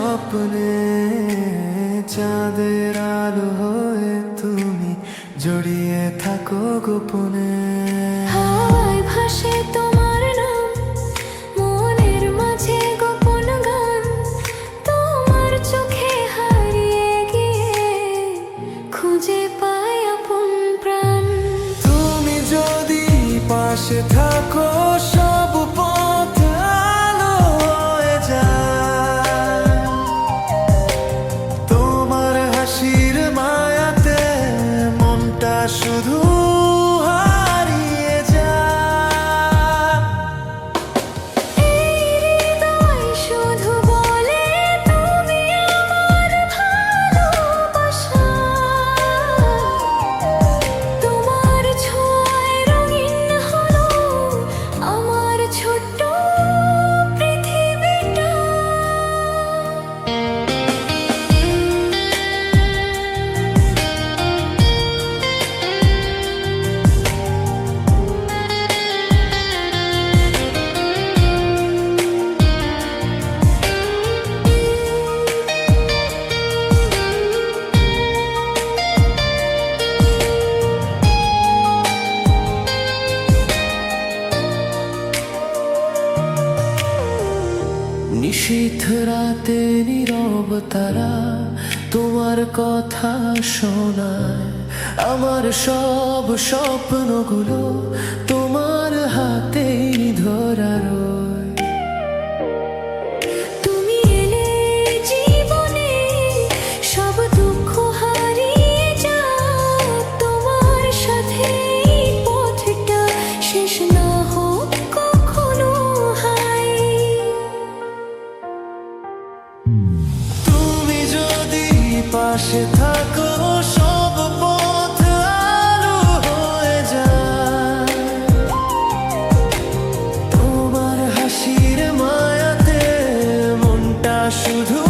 স্বপ্নে চাঁদের আলো হয়ে তুমি জড়িয়ে থাকো গোপনে। হাওয়ায় ভাসে তোমার নাম, মনের মাঝে গোপন গান, তোমার চোখে হারিয়ে গিয়ে খুঁজে পায় আপন প্রাণ। তুমি যদি পাশে থাকো সব পথ আলো হয়ে যায়, তোমার হাসির মায়াতে মনটা শুধু হারিয়ে যায়। এই হৃদয় শুধু বলে তুমি আমার ভালোবাসা, তোমার ছোঁয়ায় রঙিন হলো আমার ছোট্ট পৃথিবীটা। নিশীথ রাতে নীরব তারা তোমার কথা শোনায়, আমার সব স্বপ্নগুলো তোমার হাতেই ধরা রয়। তুমি এলে জীবনে সব দুঃখ হারিয়ে যায়, তোমার সাথে এই পথটা শেষ না হোক কখনো হাই। তুমি যদি পাশে থাকো সব পথ আলো হয়ে যায়, তোমার হাসির মায়াতে মনটা শুধু